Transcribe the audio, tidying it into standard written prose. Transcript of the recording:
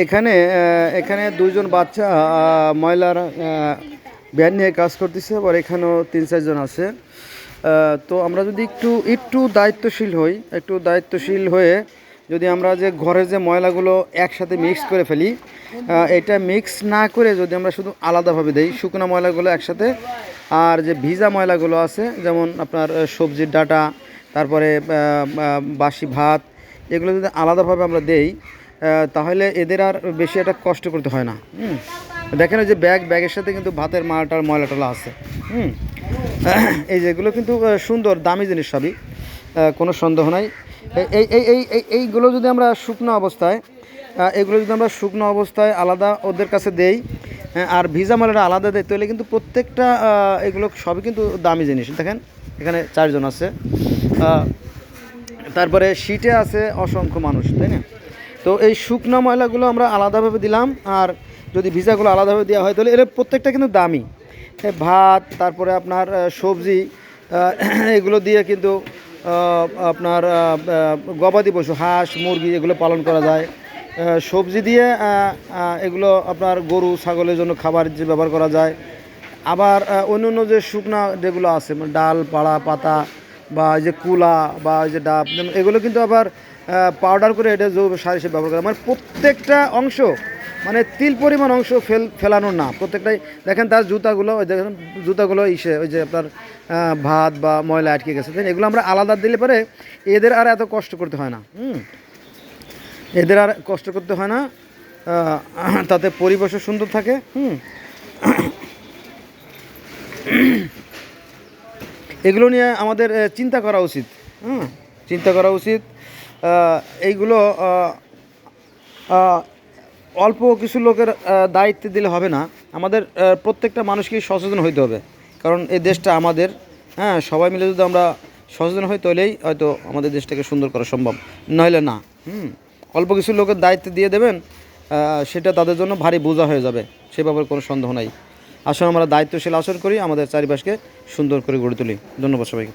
এখানে এখানে দুইজন বাচ্চা ময়লার ভ্যান নিয়ে কাজ করতেছে, আবার এখানেও 3-4 জন আছে। তো আমরা যদি একটু একটু দায়িত্বশীল হই, একটু দায়িত্বশীল হয়ে যদি আমরা যে ঘরের যে ময়লাগুলো একসাথে মিক্স করে ফেলি, এটা মিক্স না করে যদি আমরা শুধু আলাদাভাবে দেই, শুকনো ময়লাগুলো একসাথে আর যে ভিজা ময়লাগুলো আছে যেমন আপনার সবজির ডাঁটা, তারপরে বাসি ভাত, এগুলো যদি আলাদাভাবে আমরা দেই তাহলে এদের আর বেশি একটা কষ্ট করতে হয় না। দেখেন যে ব্যাগের সাথে কিন্তু ভাতের মালটার ময়লা টলা আছে। এই যেগুলো কিন্তু সুন্দর দামি জিনিস সবই, কোনো সন্দেহ নাই। এই এই এই এই এইগুলো যদি আমরা শুকনো অবস্থায় এগুলো যদি আমরা শুকনো অবস্থায় আলাদা ওদের কাছে দেই আর ভিজা ময়লাটা আলাদা দেয়, তাহলে কিন্তু প্রত্যেকটা এগুলো সবই কিন্তু দামি জিনিস। দেখেন এখানে 4 জন আছে, তারপরে শীটে আছে অসংখ্য মানুষ, তাই না? তো এই শুকনো ময়লাগুলো আমরা আলাদাভাবে দিলাম, আর যদি ভিজাগুলো আলাদাভাবে দেওয়া হয় তাহলে এর প্রত্যেকটা কিন্তু দামি। ভাত, তারপরে আপনার সবজি, এগুলো দিয়ে কিন্তু আপনার গবাদি পশু হাঁস মুরগি এগুলো পালন করা যায়। সবজি দিয়ে এগুলো আপনার গরু ছাগলের জন্য খাবার যে ব্যবহার করা যায়। আবার অন্য অন্য যে শুকনা যেগুলো আছে মানে ডাল পাড়া পাতা বা যে কুলা বা যে ডাব, এগুলো কিন্তু আবার পাউডার করে এটা জৈব সার হিসেবে ব্যবহার করা, মানে প্রত্যেকটা অংশ মানে তিল পরিমাণ অংশ ফেলানো না, প্রত্যেকটাই। দেখেন তার জুতাগুলো, ওই দেখেন জুতাগুলো ওই যে আপনার ভাত বা ময়লা আটকে গেছে, এগুলো আমরা আলাদা দিলে পরে এদের আর এত কষ্ট করতে হয় না। এদের আর কষ্ট করতে হয় না, তাতে পরিবেশও সুন্দর থাকে। এগুলো নিয়ে আমাদের চিন্তা করা উচিত। চিন্তা করা উচিত। এইগুলো অল্প কিছু লোকের দায়িত্ব দিলে হবে না, আমাদের প্রত্যেকটা মানুষকেই সচেতন হইতে হবে, কারণ এই দেশটা আমাদের। সবাই মিলে যদি আমরা সচেতন হই তাহলেই হয়তো আমাদের দেশটাকে সুন্দর করা সম্ভব, নইলে না। অল্প কিছু লোকের দায়িত্ব দিয়ে দেবেন, সেটা তাদের জন্য ভারী বোঝা হয়ে যাবে, সে ব্যাপারে কোনো সন্দেহ নাই। আসলে আমরা দায়িত্বশীল আচরণ করি, আমাদের চারিপাশকে সুন্দর করে গড়ে তুলি। ধন্যবাদ সবাইকে।